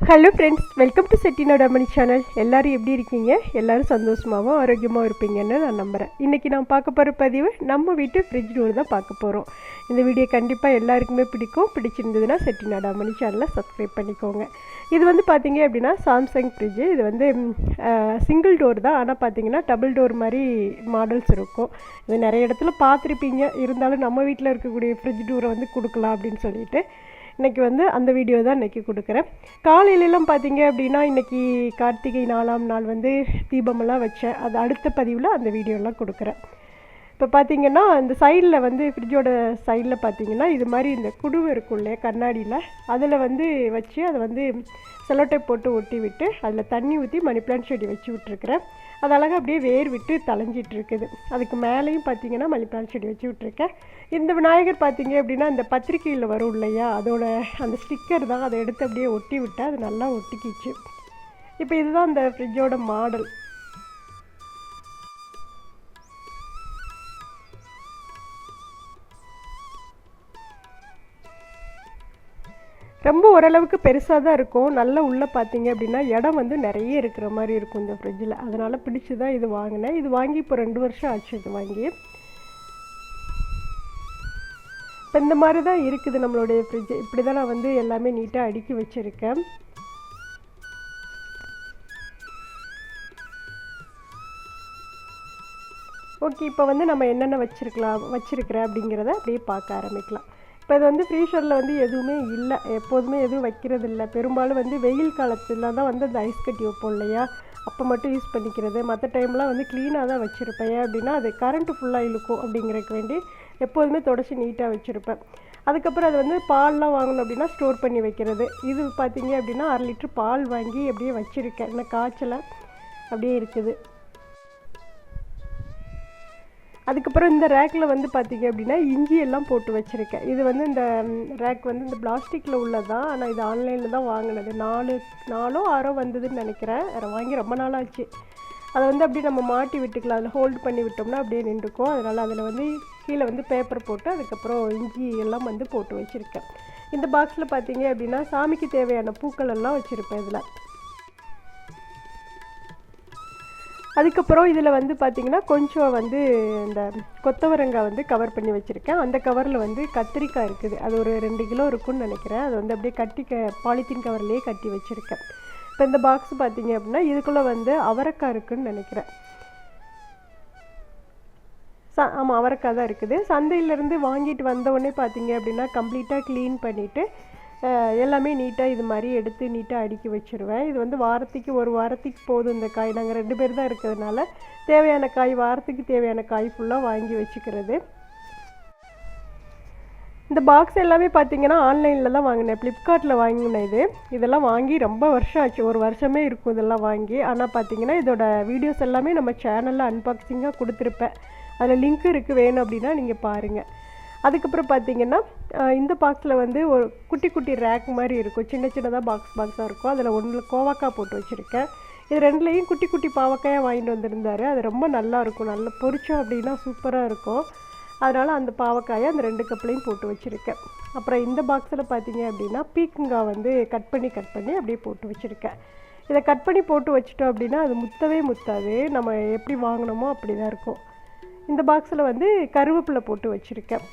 Hello friends, welcome to Chettinad அம்மணி channel. எல்லோரும் எப்படி இருக்கீங்க? எல்லோரும் சந்தோஷமாகவும் ஆரோக்கியமாக இருப்பீங்கன்னு நான் நம்புகிறேன். இன்றைக்கி நான் பார்க்க போகிற பதிவு நம்ம வீட்டு ஃப்ரிட்ஜ் டோர் தான் பார்க்க போகிறோம். இந்த வீடியோ கண்டிப்பாக எல்லாருக்குமே பிடிக்கும். பிடிச்சிருந்ததுன்னா செட்டிநாடு அம்மணி சேனலை சப்ஸ்கிரைப் பண்ணிக்கோங்க. இது வந்து பார்த்திங்க அப்படின்னா சாம்சங் ஃப்ரிட்ஜு. இது வந்து சிங்கிள் டோர் தான், ஆனால் பார்த்திங்கன்னா டபுள் டோர் மாதிரி மாடல்ஸ் இருக்கும். இது நிறைய இடத்துல பார்த்துருப்பீங்க. இருந்தாலும் நம்ம வீட்டில் இருக்கக்கூடிய ஃப்ரிட்ஜ் டோரை வந்து கொடுக்கலாம் அப்படின்னு சொல்லிட்டு இன்றைக்கி வந்து அந்த வீடியோ தான் இன்றைக்கி கொடுக்குறேன். காலையிலலாம் பார்த்தீங்க அப்படின்னா இன்றைக்கி கார்த்திகை 4ஆம் நாள் வந்து தீபமெல்லாம் வச்சேன். அது அடுத்த பதிவில் அந்த வீடியோலாம் கொடுக்குறேன். இப்போ பார்த்திங்கன்னா இந்த சைடில் வந்து ஃப்ரிட்ஜோட சைடில் பார்த்திங்கன்னா இது மாதிரி இந்த குடுவை இருக்கும் இல்லையா கண்ணாடியில், அதில் வந்து வச்சு அதை வந்து செலோடைப் போட்டு ஒட்டி விட்டு அதில் தண்ணி ஊற்றி மணி பிளான்ட் செடி வச்சு விட்ருக்குறேன். அது அழகாக அப்படியே வேர் விட்டு தளைஞ்சிட்டு இருக்குது. அதுக்கு மேலேயும் பார்த்திங்கன்னா மணி பிளான்ட் செடி வச்சு விட்ருக்கேன். இந்த விநாயகர் பார்த்திங்க அப்படின்னா இந்த பத்திரிக்கையில் வரும் இல்லையா, அதோட அந்த ஸ்டிக்கர் தான், அதை எடுத்து அப்படியே ஒட்டி விட்டால் அது நல்லா ஒட்டிக்கிச்சு. இப்போ இதுதான் இந்த ஃப்ரிட்ஜோட மாடல். ரொம்ப ஓரளவுக்கு பெருசாக தான் இருக்கும். நல்லா உள்ளே பார்த்தீங்க அப்படின்னா இடம் வந்து நிறைய இருக்கிற மாதிரி இருக்கும் இந்த ஃப்ரிட்ஜில். அதனால் பிடிச்சி தான் இது வாங்கினேன். இது வாங்கி இப்போ 2 வருஷம் ஆச்சு இது வாங்கி. இப்போ இந்த மாதிரி தான் இருக்குது நம்மளுடைய ஃப்ரிட்ஜ். இப்படி தான் நான் வந்து எல்லாமே நீட்டாக அடுக்கி வச்சுருக்கேன். ஓகே, இப்போ வந்து நம்ம என்னென்ன வச்சுருக்கிறேன் அப்படிங்கிறத அப்படியே பார்க்க ஆரம்பிக்கலாம். இப்போ இது வந்து ஃப்ரீசரில் வந்து எதுவுமே இல்லை, எப்போதுமே எதுவும் வைக்கிறது இல்லை. பெரும்பாலும் வந்து வெயில் காலத்தில் தான் வந்து அந்த ஐஸ் கட்டி வைப்போம் இல்லையா, அப்போ மட்டும் யூஸ் பண்ணிக்கிறது. மற்ற டைம்லாம் வந்து க்ளீனாக தான் வச்சுருப்பேன். ஏன் அப்படின்னா அது கரண்ட்டு ஃபுல்லாக இழுக்கும் அப்படிங்கிறதுக்கு வேண்டி எப்போதுமே தொடச்சி நீட்டாக வச்சுருப்பேன். அதுக்கப்புறம் அது வந்து பால்லாம் வாங்கணும் அப்படின்னா ஸ்டோர் பண்ணி வைக்கிறது. இது பார்த்திங்க அப்படின்னா 1/2 லிட்டர் பால் வாங்கி அப்படியே வச்சுருக்கேன். இன்னும் காய்ச்சலை அப்படியே இருக்குது. அதுக்கப்புறம் இந்த ரேக்கில் வந்து பார்த்திங்க அப்படின்னா இஞ்சி எல்லாம் போட்டு வச்சுருக்கேன். இது வந்து இந்த ரேக் வந்து இந்த பிளாஸ்டிக்கில் உள்ளதான், ஆனால் இது ஆன்லைனில் தான் வாங்கினது. 4 6 வந்ததுன்னு நினைக்கிறேன். வாங்கி ரொம்ப நாளாச்சு. அதை வந்து அப்படியே நம்ம மாட்டி விட்டுக்கலாம். அதில் ஹோல்டு பண்ணி விட்டோம்னா அப்படியே நின்றுக்கும். அதனால் அதில் வந்து கீழே வந்து பேப்பர் போட்டு அதுக்கப்புறம் இஞ்சி எல்லாம் வந்து போட்டு வச்சுருக்கேன். இந்த பாக்ஸில் பார்த்திங்க அப்படின்னா சாமிக்கு தேவையான பூக்கள் எல்லாம் வச்சுருப்பேன் இதில். அதுக்கப்புறம் இதில் வந்து பார்த்திங்கன்னா கொஞ்சம் வந்து இந்த கொத்தவரங்காய் வந்து கவர் பண்ணி வச்சுருக்கேன். அந்த கவரில் வந்து கத்திரிக்காய் இருக்குது. அது ஒரு 2 கிலோ இருக்குன்னு நினைக்கிறேன். அது வந்து அப்படியே பாலித்தீன் கவர்லேயே கட்டி வச்சுருக்கேன். இப்போ இந்த பாக்ஸ் பார்த்திங்க அப்படின்னா இதுக்குள்ளே வந்து அவரைக்காய் இருக்குதுன்னு நினைக்கிறேன். ஆமாம், அவரைக்காய் தான் இருக்குது. சந்தையிலேருந்து வாங்கிட்டு வந்தவுடனே பார்த்திங்க அப்படின்னா கம்ப்ளீட்டாக க்ளீன் பண்ணிவிட்டு எல்லாமே நீட்டாக இது மாதிரி எடுத்து நீட்டாக அடுக்கி வச்சுருவேன். இது வந்து ஒரு வாரத்துக்கு போதும் இந்த காய். நாங்கள் 2 பேர் தான் இருக்கிறதுனால தேவையான காய், வாரத்துக்கு தேவையான காய் ஃபுல்லாக வாங்கி வச்சுக்கிறது. இந்த பாக்ஸ் எல்லாமே பார்த்திங்கன்னா ஆன்லைனில் தான் வாங்கினேன். ஃப்ளிப்கார்ட்டில் வாங்கினேன். இதெல்லாம் வாங்கி ரொம்ப வருஷம் ஆச்சு. 1 வருஷமே இருக்கும் இதெல்லாம் வாங்கி. ஆனால் பார்த்திங்கன்னா இதோட வீடியோஸ் எல்லாமே நம்ம சேனலில் அன்பாக்சிங்காக கொடுத்துருப்பேன். அதில் லிங்க் இருக்குது, வேணும் அப்படின்னா நீங்கள் பாருங்கள். அதுக்கப்புறம் பார்த்திங்கன்னா இந்த பாக்ஸில் வந்து ஒரு குட்டி குட்டி ரேக் மாதிரி இருக்கும். சின்னதாக பாக்ஸாக இருக்கும். அதில் ஒன்றில் கோவக்காய் போட்டு வச்சுருக்கேன். இது 2லேயும் குட்டி குட்டி பாவக்காயாக வாங்கிட்டு வந்திருந்தார். அது ரொம்ப நல்லாயிருக்கும். நல்லா பொரிச்சோம் அப்படின்னா சூப்பராக இருக்கும். அதனால் அந்த பாவக்காயை அந்த 2 கப்லையும் போட்டு வச்சுருக்கேன். அப்புறம் இந்த பாக்ஸில் பார்த்திங்க அப்படின்னா பீக்கங்காய் வந்து கட் பண்ணி அப்படியே போட்டு வச்சுருக்கேன். இதை கட் பண்ணி போட்டு வச்சுட்டோம் அப்படின்னா அது முத்தாது. நம்ம எப்படி வாங்கினோமோ அப்படி தான் இருக்கும். இந்த பாக்ஸில் வந்து கருவேப்பிலை போட்டு வச்சுருக்கேன்.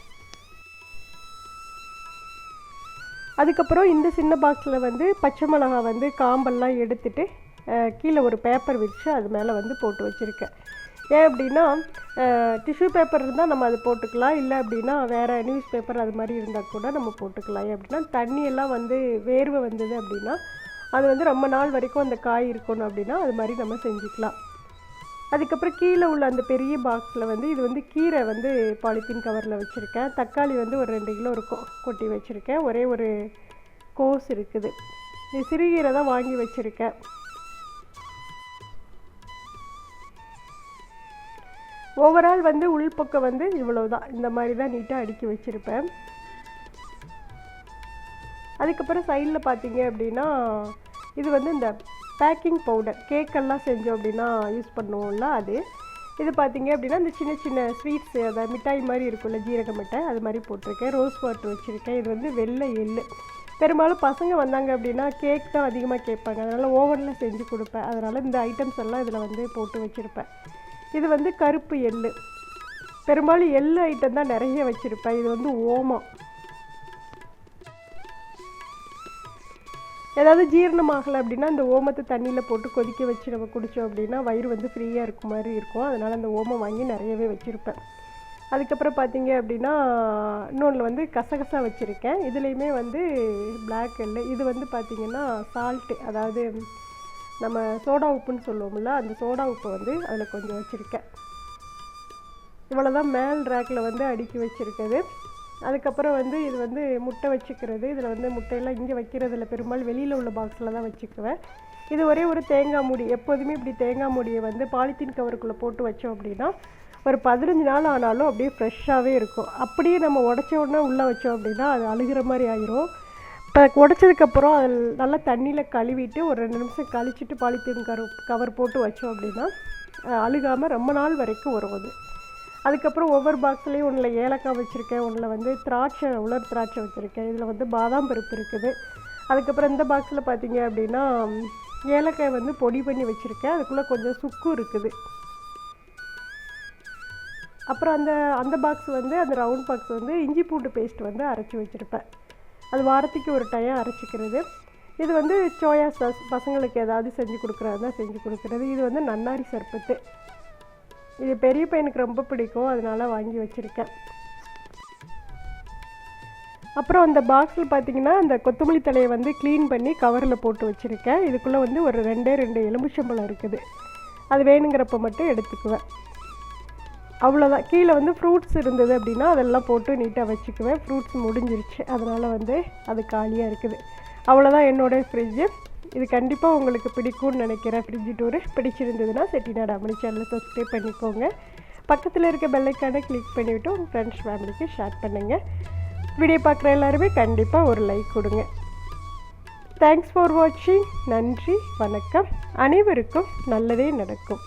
அதுக்கப்புறம் இந்த சின்ன பாக்ஸில் வந்து பச்சை மிளகாய் வந்து காம்பெல்லாம் எடுத்துட்டு கீழே ஒரு பேப்பர் வச்சு அது மேலே வந்து போட்டு வச்சுருக்கேன். ஏன் அப்படின்னா டிஷ்யூ பேப்பர் இருந்தால் நம்ம அதை போட்டுக்கலாம், இல்லை அப்படின்னா வேறு நியூஸ் பேப்பர் அது மாதிரி இருந்தால் கூட நம்ம போட்டுக்கலாம். ஏன் அப்படின்னா தண்ணியெல்லாம் வந்து வேர்வை வந்தது அப்படின்னா அது வந்து ரொம்ப நாள் வரைக்கும் அந்த காய் இருக்கணும் அப்படின்னா அது மாதிரி நம்ம செஞ்சுக்கலாம். அதுக்கப்புறம் கீழே உள்ள அந்த பெரிய பாக்ஸில் வந்து இது வந்து கீரை வந்து பாலித்தீன் கவரில் வச்சுருக்கேன். தக்காளி வந்து ஒரு 2 கிலோ இருக்கும் கொட்டி வச்சுருக்கேன். ஒரே ஒரு கோஸ் இருக்குது. இது சிறுகீரை தான் வாங்கி வச்சுருக்கேன். ஓவரால் வந்து உள்பக்கம் வந்து இவ்வளவுதான். இந்த மாதிரி தான் நீட்டாக அடுக்கி வச்சுருப்பேன். அதுக்கப்புறம் சைடில் பார்த்திங்க அப்படின்னா இது வந்து இந்த பேக்கிங் பவுடர், கேக்கெல்லாம் செஞ்சோம் அப்படின்னா யூஸ் பண்ணுவோம்ல அது. இது பார்த்திங்க அப்படின்னா இந்த சின்ன சின்ன ஸ்வீட்ஸு, அதாவது மிட்டாய் மாதிரி இருக்கும்ல, ஜீரக மிட்டாய், அது மாதிரி போட்டிருக்கேன். ரோஸ் வாட்டர் வச்சுருக்கேன். இது வந்து வெள்ளை எள்ளு. பெரும்பாலும் பசங்க வந்தாங்க அப்படின்னா கேக் தான் அதிகமாக கேட்பாங்க, அதனால் ஓவனில் செஞ்சு கொடுப்பேன். அதனால் இந்த ஐட்டம்ஸ் எல்லாம் இதில் வந்து போட்டு வச்சுருப்பேன். இது வந்து கருப்பு எள்ளு, பெரும்பாலும் எள்ளு ஐட்டம் தான் நிறைய வச்சுருப்பேன். இது வந்து ஓமம், ஏதாவது ஜீரணமாகலை அப்படின்னா இந்த ஓமத்தை தண்ணியில் போட்டு கொதிக்க வச்சு நம்ம குடித்தோம் அப்படின்னா வயிறு வந்து ஃப்ரீயாக இருக்க மாதிரி இருக்கும். அதனால் அந்த ஓமம் வாங்கி நிறையவே வச்சுருப்பேன். அதுக்கப்புறம் பார்த்தீங்க அப்படின்னா இன்னொன்று வந்து கசகசா வச்சுருக்கேன். இதுலேயுமே வந்து பிளாக் எள்ளு, இது வந்து பார்த்திங்கன்னா சால்ட்டு, அதாவது நம்ம சோடா உப்புன்னு சொல்லுவோம்ல, அந்த சோடா உப்பை வந்து அதில் கொஞ்சம் வச்சுருக்கேன். இவ்வளோ தான் மேல் ரேக்கில் வந்து அடுக்கி வச்சுருக்குது. அதுக்கப்புறம் வந்து இது வந்து முட்டை வச்சுக்கிறது. இதில் வந்து முட்டையெல்லாம் இங்கே வைக்கிறதில்ல, பெரும்பாலும் வெளியில் உள்ள பாக்ஸில் தான் வச்சுக்குவேன். இது ஒரே ஒரு தேங்காய் மூடி, எப்போதுமே இப்படி தேங்காய் மூடியை வந்து பாலித்தீன் கவருக்குள்ளே போட்டு வச்சோம் அப்படின்னா ஒரு 15 நாள் ஆனாலும் அப்படியே ஃப்ரெஷ்ஷாகவே இருக்கும். அப்படியே நம்ம உடச்ச உடனே உள்ளே வச்சோம் அப்படின்னா அது அழுகிற மாதிரி ஆயிரும். இப்போ உடச்சதுக்கப்புறம் அது நல்லா தண்ணியில் கழுவிட்டு ஒரு 2 நிமிஷம் கழிச்சிட்டு பாலித்தீன் கவர் போட்டு வச்சோம் அப்படின்னா அழுகாமல் ரொம்ப நாள் வரைக்கும் வரும் அது. அதுக்கப்புறம் ஒவ்வொரு பாக்ஸ்லேயும் ஒன்றில் ஏலக்காய் வச்சுருக்கேன், ஒன்றில் வந்து திராட்சை, உலர் திராட்சை வச்சுருக்கேன், இதில் வந்து பாதாம் பருப்பு இருக்குது. அதுக்கப்புறம் இந்த பாக்ஸில் பார்த்தீங்க அப்படின்னா ஏலக்காய் வந்து பொடி பண்ணி வச்சுருக்கேன், அதுக்குள்ளே கொஞ்சம் சுக்கு இருக்குது. அப்புறம் அந்த பாக்ஸ் வந்து அந்த ரவுண்ட் பாக்ஸ் வந்து இஞ்சி பூண்டு பேஸ்ட் வந்து அரைச்சி வச்சுருப்பேன். அது வாரத்துக்கு ஒரு டைம் அரைச்சிக்கிறது. இது வந்து சோயா சாஸ், பசங்களுக்கு ஏதாவது செஞ்சு கொடுக்குறது தான் செஞ்சு கொடுக்குறது. இது வந்து நன்னாரி சர்பத்து, இது பெரிய பையனுக்கு ரொம்ப பிடிக்கும், அதனால் வாங்கி வச்சுருக்கேன். அப்புறம் அந்த பாக்ஸில் பார்த்திங்கன்னா அந்த கொத்தமல்லி தலையை வந்து க்ளீன் பண்ணி கவரில் போட்டு வச்சுருக்கேன். இதுக்குள்ளே வந்து ஒரு 2 எலுமிச்சம்பழம் இருக்குது, அது வேணுங்கிறப்ப மட்டும் எடுத்துக்குவேன். அவ்வளோதான். கீழே வந்து ஃப்ரூட்ஸ் இருந்தது அப்படின்னா அதெல்லாம் போட்டு நீட்டாக வச்சுக்குவேன். ஃப்ரூட்ஸ் முடிஞ்சிருச்சு, அதனால் வந்து அது காலியாக இருக்குது. அவ்வளோதான் என்னோடய ஃப்ரிட்ஜு. இது கண்டிப்பாக உங்களுக்கு பிடிக்கும்னு நினைக்கிறேன். ஃப்ரிட்ஜ் டூரு பிடிச்சிருந்ததுன்னா செட்டிநாடு அம்மணி சேனலை சப்ஸ்கிரைப் பண்ணிக்கோங்க. பக்கத்தில் இருக்க பெல் ஐக்கானை கிளிக் பண்ணிவிட்டு உங்கள் ஃப்ரெண்ட்ஸ் ஃபேமிலிக்கு ஷேர் பண்ணுங்கள். வீடியோ பார்க்குற எல்லாருமே கண்டிப்பாக ஒரு லைக் கொடுங்க. தேங்க்ஸ் ஃபார் வாட்சிங். நன்றி, வணக்கம். அனைவருக்கும் நல்லதே நடக்கும்.